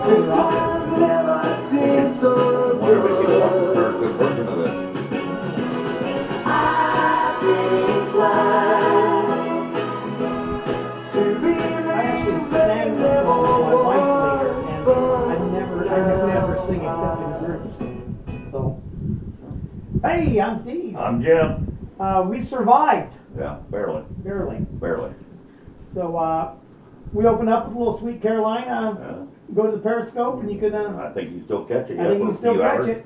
Good times never seem so good. Good version of this. I've been inclined to believe I actually sang this song with my wife later, and I never sing except in groups. So, hey, I'm Steve. I'm Jim. We survived, Yeah, barely. barely. So we opened up with a little Sweet Carolina. Go to the Periscope, and you can. I think you still catch it. I think you for can a still few catch hours. it.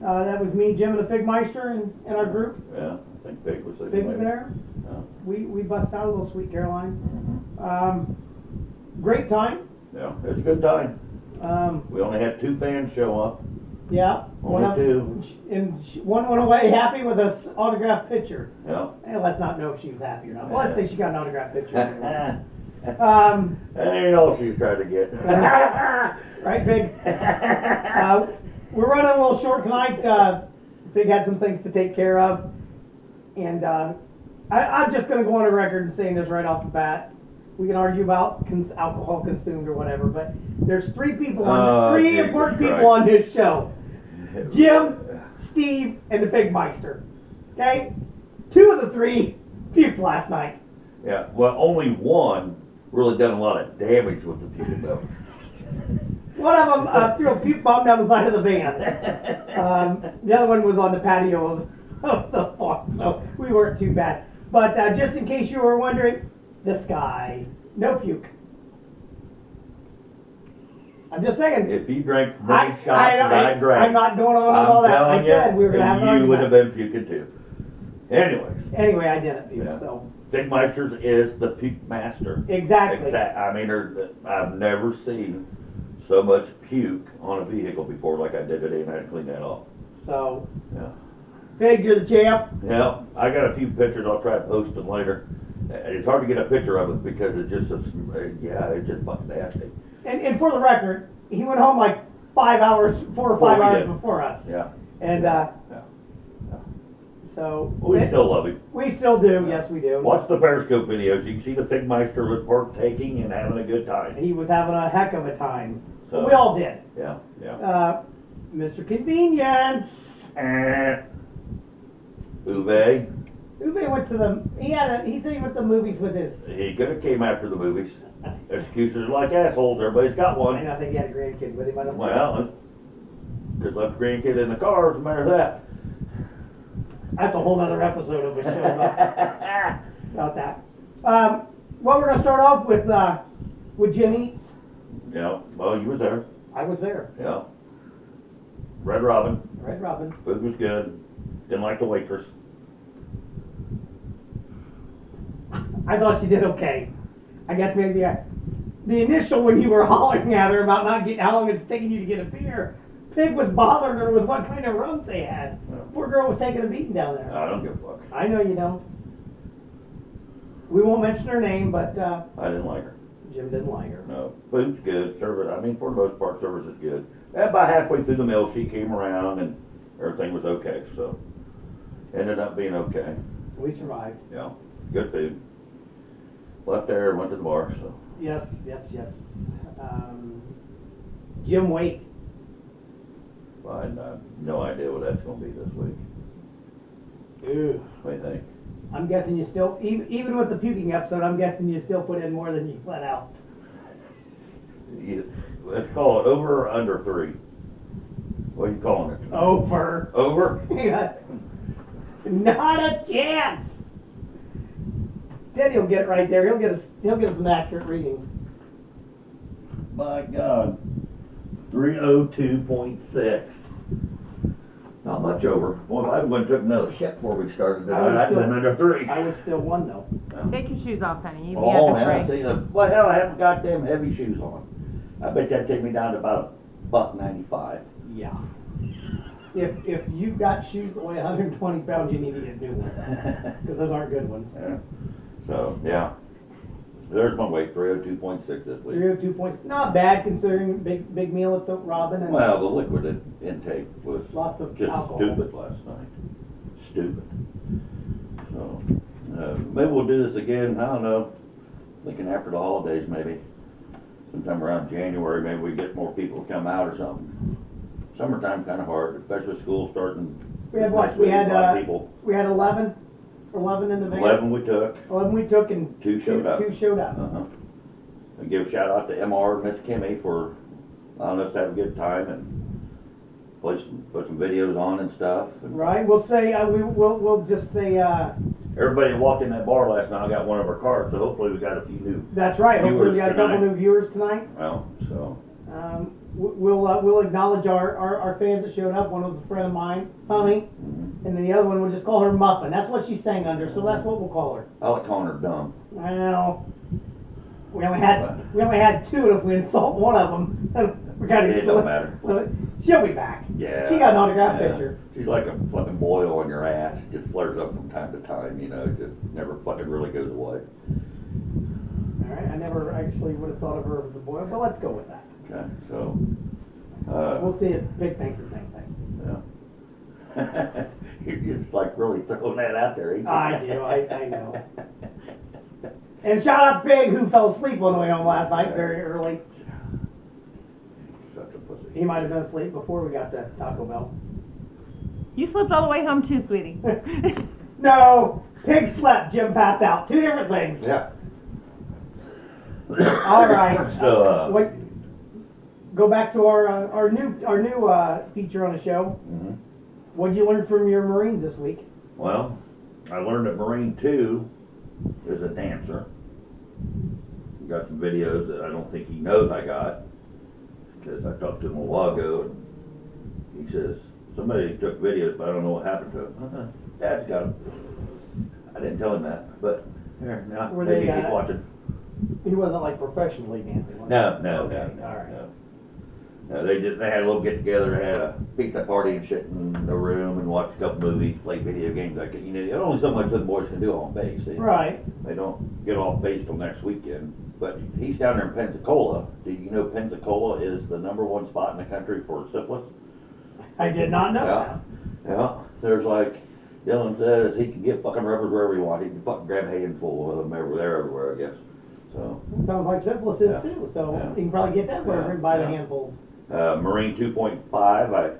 That was me, Jim, and the Pigmeister, and our group. Yeah, I think Pig was there. Pig was there. Yeah. We bust out a little Sweet Caroline. Mm-hmm. Great time. Yeah, it was a good time. We only had 2 fans show up. Yeah. Only 2. And one went away happy with an autographed picture. Yeah. Hey, let's not know if she was happy or not. Well, let's say she got an autographed picture. That ain't all she's trying to get. Right, Pig? We're running a little short tonight. Pig had some things to take care of. And I'm just going to go on a record and saying this right off the bat. We can argue about alcohol consumed or whatever, but there's 3 people on, 3 Jesus important people Christ. on this show. Jim, Steve, and the Pigmeister. Okay? 2 of the 3 puked last night. Yeah, well, only one really done a lot of damage with the puke, though. One of them threw a puke bomb down the side of the van. The other one was on the patio of the farm, so we weren't too bad. But just in case you were wondering, this guy, no puke. I'm just saying. If you drank many shots that I drank, I'm not going on with all that. I said we were going to have an you would have argument. been puking too. Anyways, Anyway, I didn't puke, Yeah. so. Pigmeister's is the puke master. Exactly. I mean, I've never seen so much puke on a vehicle before like I did today, and I had to clean that off. So, Yeah. Pig, you're the champ. Yeah, I got a few pictures. I'll try to post them later. It's hard to get a picture of it because it's just, it's just fucking nasty. And for the record, he went home like 4 or 5 hours before us. Yeah. And Yeah. so We still love him. we still do. Yes, we do. Watch the Periscope videos. You can see the Pigmeister was partaking and having a good time. He was having a heck of a time. So- We all did. Yeah, yeah. Mr. Convenience. Uwe, Uwe went to he said he went to the movies with his. he could have came after the movies. Excuses are like assholes. Everybody's got I one. know, I think he had a grandkid with him. I don't know. Well, just left the grandkid in the car. What's the matter with that? That's a whole other episode of the show about that. Well, we're going to start off with Jim Eats. Yeah, well, you was there. I was there. Yeah. Red Robin. Red Robin. Food was good. Didn't like the waitress. I thought she did okay. I guess maybe the initial when you were hollering at her about not getting how long it's taking you to get a beer, Pig was bothering her with what kind of runs they had. Yeah. Poor girl was taking a beating down there. I don't give a fuck. I know you don't. We won't mention her name, but I didn't like her. Jim didn't like her. No, food's good. Service, I mean, for the most part, service is good. And about halfway through the meal, she came around and everything was okay. So, ended up being okay. We survived. Yeah, good food. Left there, went to the bar. So, Yes. Jim Waite. I have no idea what that's going to be this week. Ew. What do you think? I'm guessing you still, even with the puking episode, I'm guessing you still put in more than you let out. Let's call it over or under 3. What are you calling it? Over. Over? Not a chance. Teddy will get it right there. He'll get us an accurate reading. My God. 302.6. Not much over. Well, if I went and took another shit before we started, I'd been under 3. I was still 1 though. Take your shoes off, honey. You Oh, have man, to see, well, hell, I have goddamn heavy shoes on. I bet that'd take me down to about $1.95. Yeah. If you've got shoes that weigh 120 pounds, you need to get new ones because those aren't good ones. Yeah. So, yeah. There's my weight, 302.6 this week. 302 points, not bad considering big meal at the Robin and Well, the liquid intake was lots of just alcohol. stupid last night. Stupid. So, maybe we'll do this again. I don't know. Thinking after the holidays, maybe. sometime around January, maybe we get more people to come out or something. Summertime kinda hard, especially school starting. We had what? next We week, had, a lot of people. we had 11 in the van. 11 we took, 11 we took and two showed up. Two showed up. Uh-huh. And give a shout out to MR and Miss Kimmy for allowing us to have a good time and put some videos on and stuff. And Right, we'll say, we'll just say, everybody that walked in that bar last night got one of our cards, so hopefully we got a few new, that's right, hopefully we Viewers got a couple tonight. new viewers tonight. well, so, We'll acknowledge our fans that showed up. One was a friend of mine, Hummy, mhm. and then the other one we'll just call her Muffin. That's what she sang under, so that's what we'll call her. I like calling her dumb. Well, we only had two, and if we insult one of them, we gotta It don't matter. She'll be back. Yeah. She got an autograph Yeah. picture. She's like a fucking boil on your ass. It just flares up from time to time, you know, it just never fucking really goes away. All right, I never actually would have thought of her as a boy, but let's go with that. Okay, so, We'll see if Big thinks the same thing. yeah. You're just like really throwing that out there, ain't you? I do, I know. And shout out to Big, who fell asleep on the way home last night very early. Such a pussy. He might have been asleep before we got to Taco Bell. You slept all the way home too, sweetie. No, Pig slept, Jim passed out. Two different things. Yeah. All right. So, Wait, go back to our new feature on the show. mhm. What'd you learn from your Marines this week? Well, I learned that Marine 2 is a dancer. Got some videos that I don't think he knows I got, because I talked to him a while ago, and he says, somebody took videos, but I don't know what happened to them. Dad's got them. I didn't tell him that, but here, now, Were maybe they, he's watching. He wasn't like professionally dancing. was he? No, Okay, all right. no. No, they had a little get together, they had a pizza party and shit in the room, and watched a couple movies, play video games. Like, you know, there's only so much the boys can do on base. Right. They don't get off base till next weekend. But he's down there in Pensacola. Do you know Pensacola is the #1 spot in the country for syphilis? I did not know Yeah. Yeah. There's like, Dylan says he can get fucking rubbers wherever he wants. He can fucking grab a handful of them everywhere, I guess. So, that. Sounds like syphilis is Yeah. too, so Yeah. you can probably get that wherever Yeah. and buy the Yeah. handfuls. Marine 2.5, I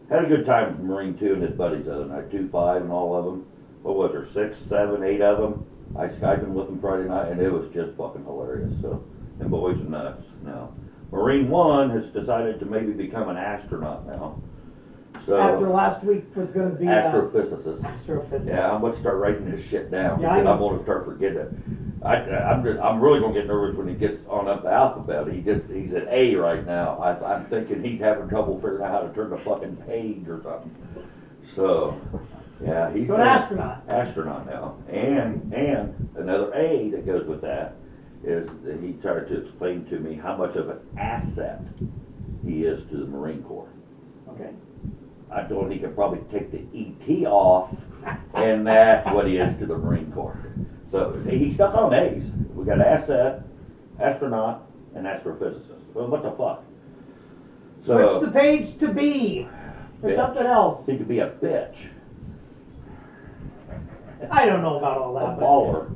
had a good time with Marine 2 and his buddies the other night. 2.5 and all of them. What was there, 6, 7, 8 of them? I Skyped with them Friday night, and it was just fucking hilarious. So, them boys are nuts now. Marine 1 has decided to maybe become an astronaut now. So, After last week was going to be astrophysicist. astrophysics. Yeah, I'm gonna start writing this shit down, Yeah, I because know. I'm gonna start forgetting it. I'm really gonna get nervous when he gets on up the alphabet. He's at A right now. I'm thinking he's having trouble figuring out how to turn the fucking page or something. So, yeah, he's So an astronaut. Astronaut now. And another A that goes with that is that he tried to explain to me how much of an asset he is to the Marine Corps. Okay. I told him he could probably take the ET off, and that's what he is to the Marine Corps. So he stuck on A's. We got asset, astronaut, and astrophysicist. Well, what the fuck? Switch the page to B. Or Bitch. something else. He could be a bitch, I don't know about all a that. baller.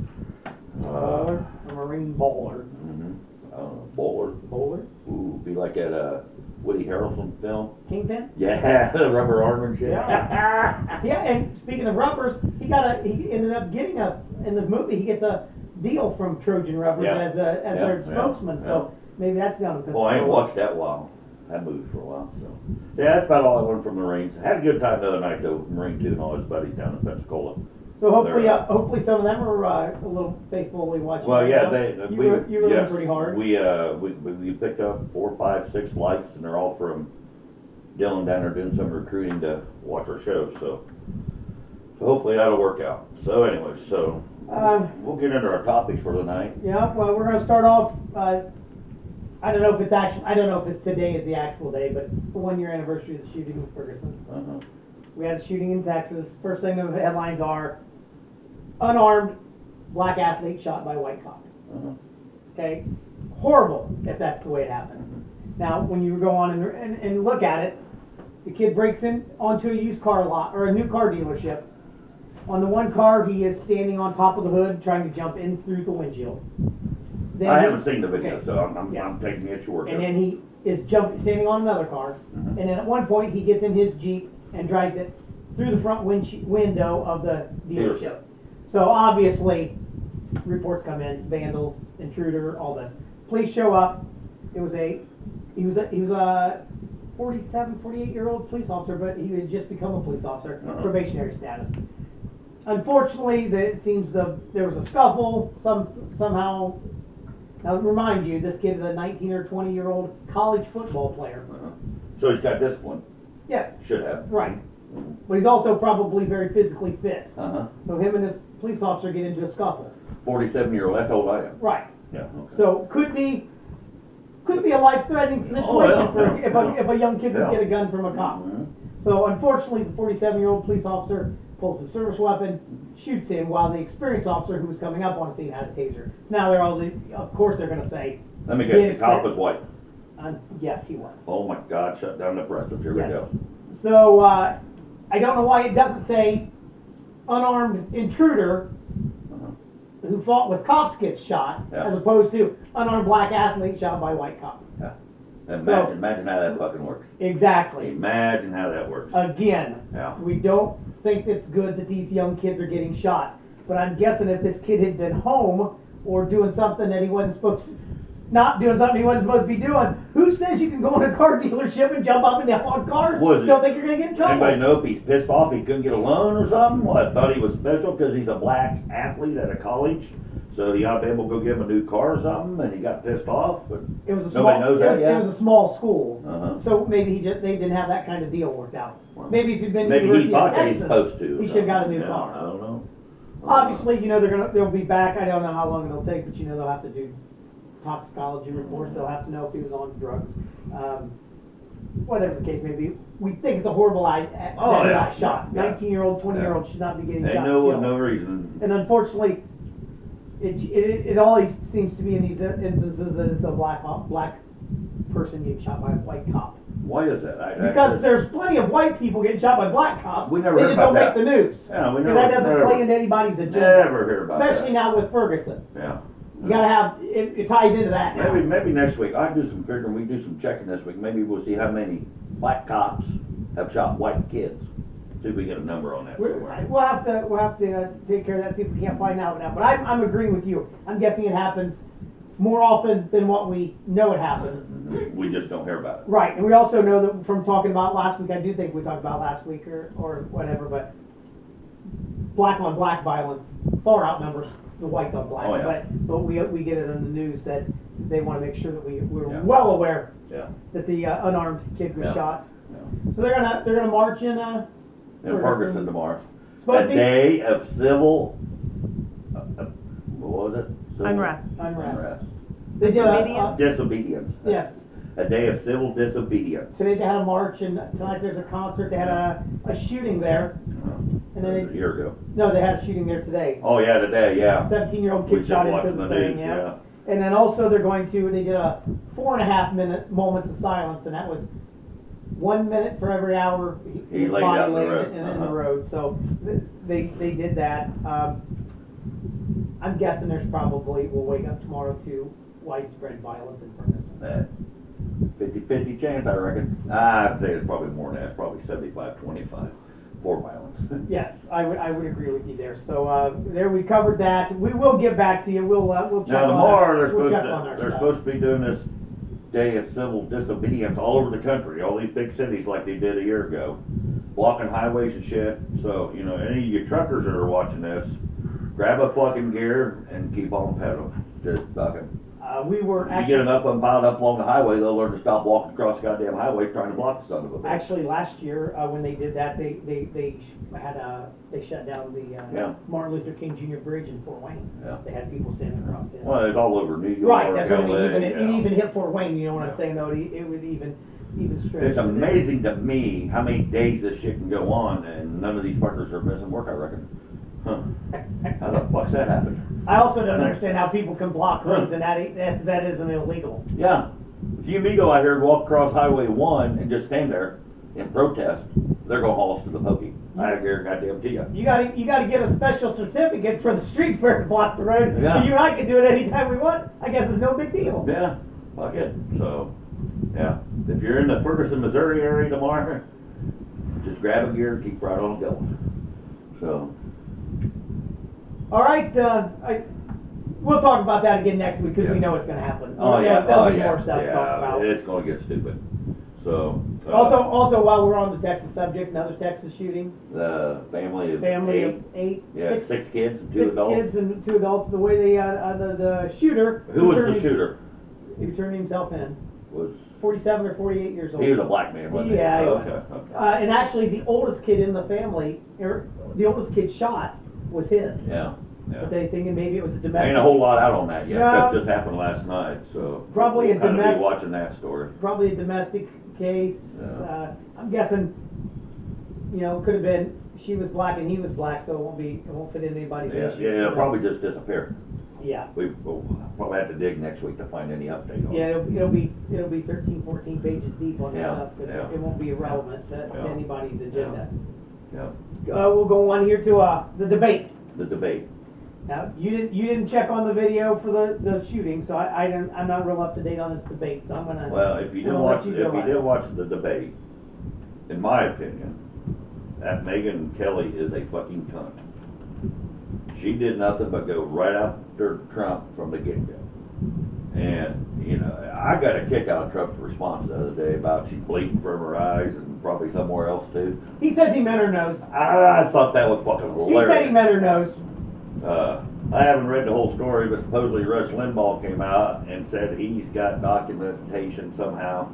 A Marine bowler. Mhm. I don't know, bowler. Bowler? Ooh, be like that Woody Harrelson film. Kingpin? Yeah, the rubber arm and shit. Yeah. Yeah, and speaking of rubbers, he ended up getting in the movie, he gets a deal from Trojan Rubbers Yeah. as Yeah, their yeah, spokesman, so maybe that's down in Well, I ain't Pensacola. watched that that movie for a while, so. Yeah, that's about all I learned from the Marines. Had a good time the other night though, Marine 2 and all his buddies down in Pensacola. So hopefully, They're, hopefully some of them are a little faithfully watching. Well, yeah, you were yes, doing pretty hard. we picked up 4, 5, 6 likes, and they're all from Dylan down there doing some recruiting to watch our show, so hopefully that'll work out. So anyway, we'll get into our topics for the night. Yeah, well, we're going to start off. I don't know if it's today is the actual day, but it's the 1-year anniversary of the shooting in Ferguson. Uh-huh. We had a shooting in Texas. First thing the headlines are: unarmed black athlete shot by white cop. Uh-huh. Okay, horrible if that's the way it happened. Now, when you go on and look at it, the kid breaks in onto a used car lot or a new car dealership. On the one car, he is standing on top of the hood trying to jump in through the windshield. Then I he- haven't seen the video, okay. so I'm Yes. taking it at your word. And then he is standing on another car, Mhm. and then at one point he gets in his Jeep and drives it through the front window of the dealership. So obviously, reports come in, vandals, intruder, all this. Police show up. He was a 47, 48-year-old police officer, but he had just become a police officer, probationary status. Unfortunately, it seems there was a scuffle. Somehow. Now, remind you, this kid is a 19 or 20-year-old college football player. So he's got discipline. Yes. Should have. Right. But he's also probably very physically fit. Uh-huh. So him and this police officer get into a scuffle. 47-year-old, that's how old I am. Right. Yeah, okay. So could be a life-threatening situation Oh, yeah, for yeah, if a young kid would yeah. get a gun from a cop. Mhm. So unfortunately, the 47-year-old police officer pulls his service weapon, shoots him, while the experienced officer who was coming up on the scene had a taser. So now of course they're going to say, Let me guess, the cop was white. yes, he was. Oh my God, shut down the press. Here we Yes. go. So I don't know why it doesn't say unarmed intruder who fought with cops gets shot, Yeah. as opposed to unarmed black athlete shot by white cop. Yeah. So- Imagine how that fucking works. Exactly. Imagine how that works. Again, Yeah. we don't think it's good that these young kids are getting shot. But I'm guessing if this kid had been home or doing something that he wasn't supposed to, not doing something he wasn't supposed to be doing, who says you can go in a car dealership and jump up and down on cars? Was it- Don't think you're going to get in trouble. Anybody know if he's pissed off he couldn't get a loan or something? What, thought he was special because he's a black athlete at a college? So he ought to be able to go give him a new car or something, and he got pissed off, but It was a nobody small. knows that yet? It was a small school, Uh-huh. so maybe they didn't have that kind of deal worked out. Well, Maybe if he'd been maybe he University of thought that he's Texas, supposed to. he should have got a new Yeah, car. I don't know. Obviously, they'll be back. I don't know how long it'll take, but they'll have to do toxicology reports. They'll have to know if he was on drugs. Whatever the case may be, we think it's a horrible that he got shot. Yeah. 19-year-old, 20-year-old should not be getting Ain't shot. no killed. reason. And unfortunately, it always seems to be in these instances that it's a black person getting shot by a white cop. Why is that? Because there's plenty of white people getting shot by black cops. We never they heard just don't about make that. the news. Yeah, we Because never- that doesn't never- play into anybody's agenda. Never hear about Especially that. now with Ferguson. Yeah. You gotta have, it ties into that now. Maybe next week, I do some figuring, we do some checking this week, maybe we'll see how many black cops have shot white kids. See if we get a number on that somewhere. We'll have to take care of that, see if we can't find out now. But I'm agreeing with you. I'm guessing it happens more often than what we know it happens. We just don't hear about it. Right, and we also know that from talking about last week, I do think we talked about last week or whatever, but black on black violence far outnumbers the whites on black. Oh, yeah. But we get it in the news that they want to make sure that we're Yeah. well aware Yeah. that the unarmed kid was Yeah. shot. Yeah. So they're gonna march in In Ferguson tomorrow. Supposed A to be day of civil, what was it? Civil Unrest. unrest. They did Disobedience? Disobedience. Yes. A day of civil disobedience. Today they had a march, and tonight there's a concert. They had a shooting there, and then A year ago. they had a shooting there today. Oh, yeah, today, yeah. 17-year-old We kid just shot into watched the the thing, news, yeah. yeah. And then also they did a 4.5 minute moments of silence, and that was 1 minute for every hour He his laid body out in the lay road. in the Uh-huh. road. So they did that. I'm guessing we'll wake up tomorrow to widespread violence in Ferguson. 50-50 chance, I reckon. I'd say it's probably more than that. It's probably 75-25 for violence. Yes, I would agree with you there. So there we covered that. We will get back to you. We'll check Now on tomorrow we'll they're check on our stuff. supposed to be doing this day of civil disobedience all over the country, all these big cities like they did a year ago, blocking highways and shit. So any of you truckers that are watching this, grab a fucking gear and keep on pedaling. Just fucking. We were If you actually get enough of them piled up along the highway, they'll learn to stop walking across the goddamn highway trying to block the son of a bitch. actually last year when they did that, they shut down the Yeah. Martin Luther King Jr. Bridge in Fort Wayne. Yeah. They had people standing across it. Well, it's all over New York, Right, that's what I mean. LA, Even, yeah. it even hit Fort Wayne. You know what Yeah. I'm saying? Though it would even stretch. It's to there. amazing to me how many days this shit can go on and none of these fuckers are missing work, I reckon. Huh. How the fuck's that happen? I also don't understand how people can block roads and that isn't illegal. Yeah. If you and me go out here and walk across Highway 1 and just stand there and protest, they're gonna haul us to the pokey. I guarantee you. You gotta get a special certificate for the street fair to block the road. Yeah. You and I can do it anytime we want. I guess it's no big deal. Yeah, fuck it. So, yeah. If you're in the Ferguson, Missouri area tomorrow, just grab a gear and keep right on going. So. All right, we'll talk about that again next week because we know it's gonna happen. There'll be more stuff to talk about. It's gonna get stupid. So. Also, while we're on the Texas subject, another Texas shooting. The family of eight. Yeah, six kids and two adults. 6 kids and 2 adults. The way they, the shooter. Who was the shooter? He turned himself in. Was 47 or 48 years old. he was a black man, wasn't he? Yeah, he was. Okay. And actually, the oldest kid in the family, the oldest kid shot, was his. Yeah. But they thinking maybe it was a Ain't domestic. a whole lot out on that yet. No. That just happened last night, so Probably we'll a kind of domestic- be watching that story. Probably a domestic case. Yeah. I'm guessing, could have been she was black and he was black, so it won't fit in anybody's Yeah, issues. it'll probably just disappear. Yeah. We'll probably have to dig next week to find any update on it. Yeah, it'll be 13, 14 pages deep on this Yeah, stuff because yeah. it won't be irrelevant to Yeah. anybody's agenda. Yeah. We'll go on here to the debate. The debate. Now you didn't check on the video for the shooting, so I'm not real up to date on this debate. So I'm gonna. Well, if you did watch the debate, in my opinion, that Megyn Kelly is a fucking cunt. She did nothing but go right after Trump from the get-go. And, I got a kick out of Trump's response the other day about she bleeding from her eyes and probably somewhere else too. He says he meant her nose. I thought that was fucking hilarious. He said he meant her nose. I haven't read the whole story, but supposedly Rush Limbaugh came out and said he's got documentation somehow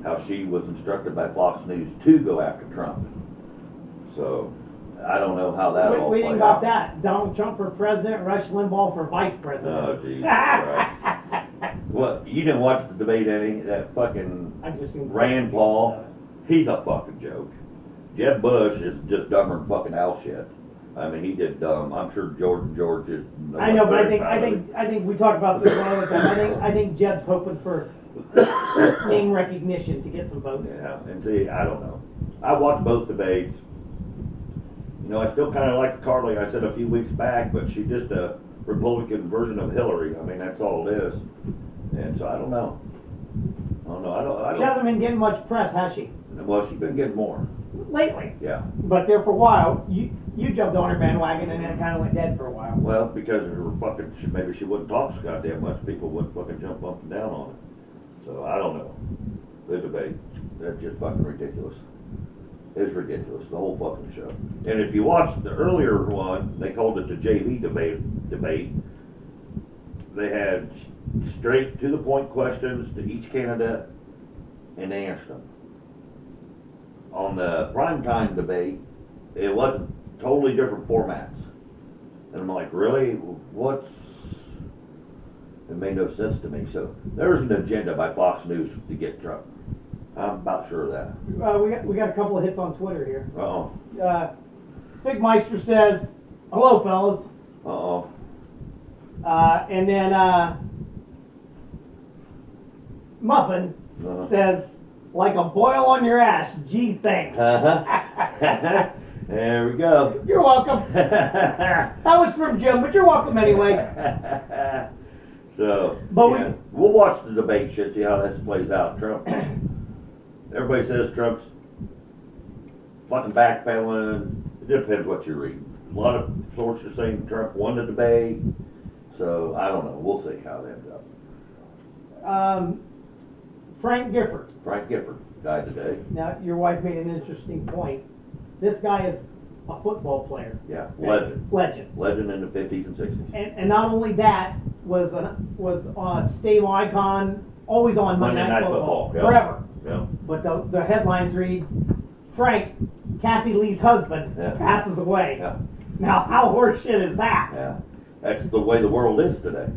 how she was instructed by Fox News to go after Trump. So, I don't know how that all What do you played think about out. that? Donald Trump for president, Rush Limbaugh for vice president. Oh, Jesus Christ. What, you didn't watch the debate any? That fucking I just seen Rand Paul, he's a fucking joke. Jeb Bush is just dumber than fucking Al shit. I mean, he did dumb. I'm sure George is. I know, but I think we talked about this one other time. I think Jeb's hoping for name recognition to get some votes. Yeah, and see, I don't know. I watched both debates. I still kind of like Carly. I said a few weeks back, but she's just a Republican version of Hillary. I mean, that's all it is. And so I don't know. She hasn't been getting much press, has she? Well, she's been getting more. Lately. Yeah. But there for a while, you jumped on her bandwagon and then it kind of went dead for a while. Well, because of her fucking, maybe she wouldn't talk so goddamn much. People wouldn't fucking jump up and down on it. So I don't know. The debate, that's just fucking ridiculous. It's ridiculous, the whole fucking show. And if you watch the earlier one, they called it the JV debate. They had straight to the point questions to each candidate, and they answered them. On the primetime debate, it wasn't totally different formats. And I'm like, really? It made no sense to me. So there's an agenda by Fox News to get Trump. I'm about sure of that. We got a couple of hits on Twitter here. Uh-oh. Pigmeister says, "Hello, fellas." Uh-oh. And then Muffin says, "Like a boil on your ass. Gee, thanks." Uh-huh. There we go. You're welcome. That was from Jim, but you're welcome anyway. So, But we'll watch the debate shit, see how this plays out. Trump. Everybody says Trump's fucking backpedaling. It depends what you read. A lot of sources are saying Trump won the debate. So, I don't know. We'll see how it ends up. Frank Gifford. Frank Gifford died today. Now, your wife made an interesting point. This guy is a football player. Yeah, legend. Legend in the 50s and 60s. And not only that, was a stable icon, always on Monday Night Football. Yeah. Forever. Yeah. But the headlines read, Frank, Kathy Lee's husband, passes away. Yeah. Now, how horseshit is that? Yeah. That's the way the world is today.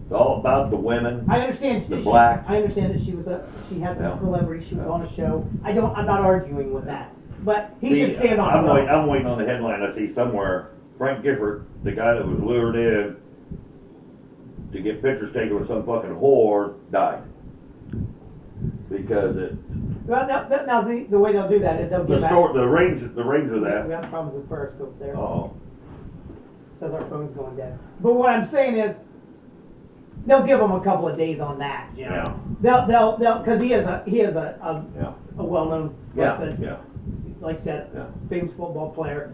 It's all about the women. I understand the black. I understand that she had some celebrity. She was on a show. I'm not arguing with that. But he should stand on his own. I'm waiting on the headline I see somewhere. Frank Gifford, the guy that was lured in to get pictures taken with some fucking whore, died. Because Well, now the way they'll do that is they'll give back. The range of We that. got problems with Periscope there. Oh, Says our phone's going dead. But what I'm saying is, they'll give them a couple of days on that, Jim. yeah, They'll, because he is a yeah, well-known yeah, person. yeah, Like I said, yeah. famous football player.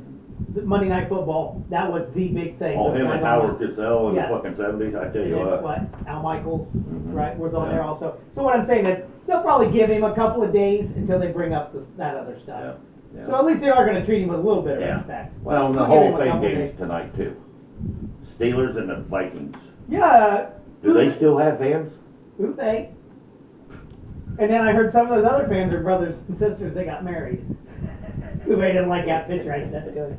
The Monday Night Football, that was the big thing. Oh, Those him guys and on Howard Cosell in Yes. the fucking 70s, I tell And you then what. Al Michaels, Mhm. right, was on Yeah. there also. So what I'm saying is, they'll probably give him a couple of days until they bring up that other stuff. Yeah, yeah. So at least they are going to treat him with a little bit of Yeah. respect. Well, and the They'll give Hall him of a Fame couple game's days. tonight too. Steelers and the Vikings. Yeah. Do they still have fans? Who they? And then I heard some of those other fans are brothers and sisters. They got married. Uwe didn't like that picture I sent to him.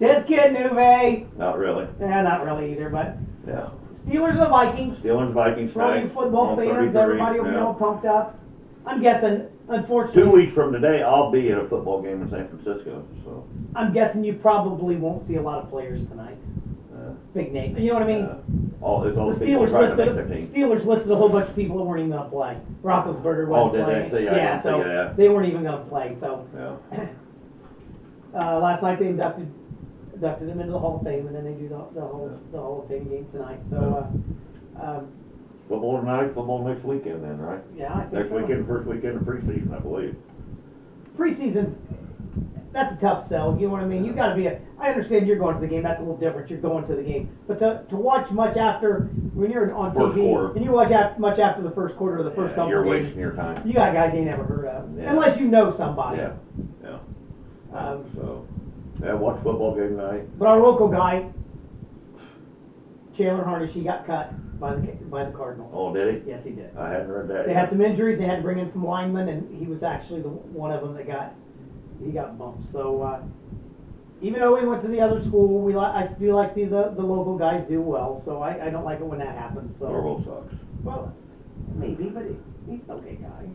Just kidding, Uwe. Not really. Yeah, not really either. But Yeah. Steelers and the Vikings. Steelers, Vikings For all you tonight. football on fans, 33, everybody will be yeah. all pumped up. I'm guessing, unfortunately, 2 weeks from today, I'll be at a football game in San Francisco. So. I'm guessing you probably won't see a lot of players tonight. Big name. You know what I mean? It's all The the people Steelers trying to make listed their team. Steelers listed a whole bunch of people that weren't even going to play. Roethlisberger wasn't did they playing. say? I Yeah, didn't so see that. they weren't even going to play. So Yeah. last night they inducted him into the Hall of Fame, and then they do the Hall of Fame game tonight. So Football tonight, football next weekend then, right? yeah, I think Next so. weekend, first weekend of preseason, I believe. Preseason's that's a tough sell. You know what I mean? You got to be. I understand you're going to the game. That's a little different. You're going to the game, but to watch much after when you're on First TV quarter. and you watch much after the first quarter or the first couple You're of games, wasting your time. you got guys you ain't never heard of, Yeah. unless you know somebody. Yeah, yeah. Um, So, yeah, watch football game tonight. But our local guy, Chandler Harnish, he got cut by the Cardinals. Oh, did he? Yes, he did. I hadn't read that. They yet. had some injuries. They had to bring in some linemen, and he was actually the one of them that got bumped. So even though we went to the other school, I do like to see the local guys do well. So I don't like it when that happens. So Norwell sucks. well, maybe, but he's an okay guy.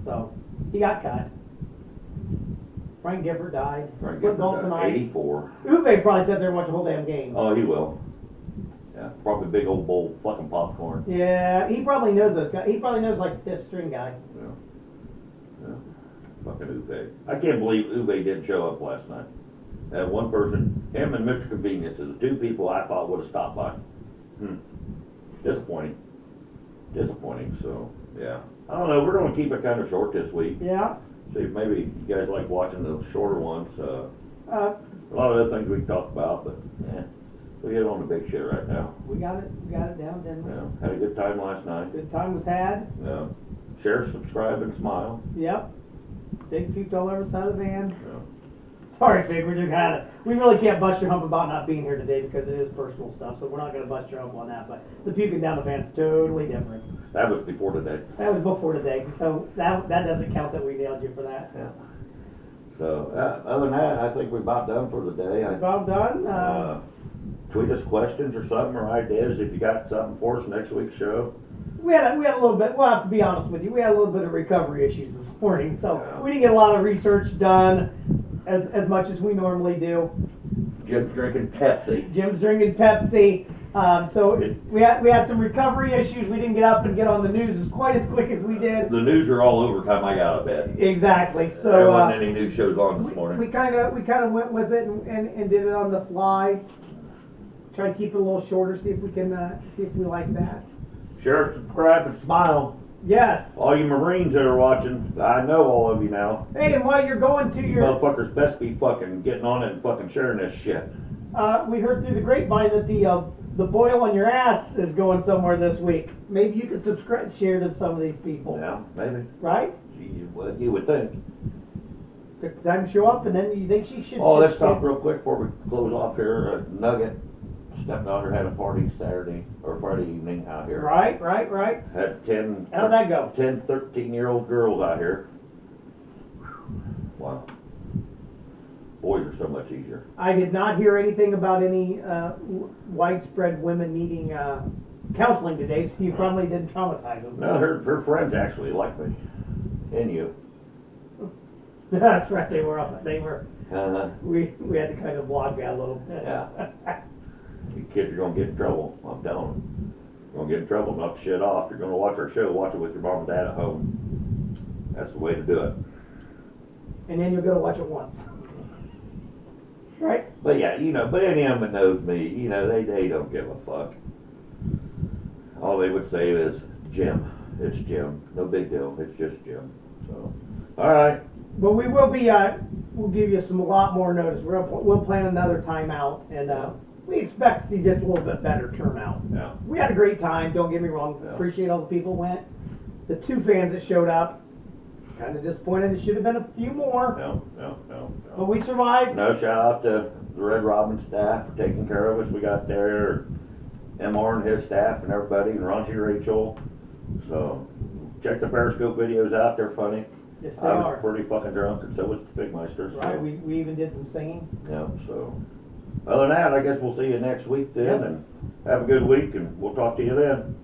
So he got cut. Frank Gifford died. Frank Football Gifford, tonight. 84. Uwe probably sat there and watched the whole damn game. Oh, he will. Yeah, probably big old bowl of fucking popcorn. Yeah, he probably knows those guys. He probably knows like the fifth string guy. Yeah. Yeah. Fucking Uwe. I can't believe Uwe didn't show up last night. That one person, him and Mr. Convenience, are the two people I thought would have stopped by. Disappointing. Disappointing, so, yeah. I don't know, we're gonna keep it kind of short this week. Yeah. See if maybe you guys like watching the shorter ones. Uh, A lot of other things we can talk about, but, yeah. We hit on the big shit right now. we got it down, didn't we? Yeah. Had a good time last night. Good time was had. Yeah. Share, subscribe, and smile. Yep. Big puked all over the side of the van. Yeah. Sorry, Fig, we really can't bust your hump about not being here today because it is personal stuff, so we're not gonna bust your hump on that, but the puking down the van's totally different. That was before today. That was before today, so that doesn't count that we nailed you for that. Yeah. So, other than that, I think we're about done for the day. About done. Tweet us questions or something or ideas if you got something for us next week's show. We had a little bit, we'll have to be honest with you, we had a little bit of recovery issues this morning, so Yeah. we didn't get a lot of research done as much as we normally do. Jim's drinking Pepsi. Jim's drinking Pepsi. So we had some recovery issues. We didn't get up and get on the news quite as quick as we did. The news are all over time I got out of bed. Exactly. There So wasn't any news shows on this morning. we kind of went with it and did it on the fly. Try to keep it a little shorter. See if we like that. Share, subscribe, and smile. Yes. All you Marines that are watching, I know all of you now. Hey, and while you're going to your, Motherfuckers best be fucking getting on it and fucking sharing this shit. we heard through the grapevine that the boil on your ass is going somewhere this week. Maybe you could subscribe, share to some of these people. Yeah, maybe. Right? Gee, well, you would think. Took the time to show up, and then you think she should. Oh, let's talk real quick before we close off here. Nugget stepdaughter had a party Saturday or Friday evening out here. Right. Had 10, How'd that go? 10, 13-year-old girls out here. Wow. Boys are so much easier. I did not hear anything about any widespread women needing counseling today, so you probably didn't traumatize them. No, her friends actually like me. And you. That's right. They were. Uh-huh. We had to kind of blog that a little bit. Yeah. You kids are going to get in trouble. I'm telling them. You're going to get in trouble. Knock the shit off. You're going to watch our show. Watch it with your mom and dad at home. That's the way to do it. And then you'll go to watch it once. Right? But yeah, you know, but any of them that knows me, you know, they don't give a fuck. All they would say is, Jim. It's Jim. No big deal. It's just Jim. So, all right. But we will be, we'll give you a lot more notice. We'll plan another timeout, and we expect to see just a little bit better turnout. Yeah. We had a great time, don't get me wrong. Yeah. Appreciate all the people who went. The 2 fans that showed up, kind of disappointed. It should have been a few more. No. But we survived. No, shout out to the Red Robin staff for taking care of us. We got there, MR and his staff and everybody, and Ronty Rachel. So, check the Periscope videos out. They're funny. Yes, they I was are. pretty fucking drunk, and so was the Pigmeister. So. Right, we even did some singing. Yeah, so. Other than that, I guess we'll see you next week then, Yes. and have a good week, and we'll talk to you then.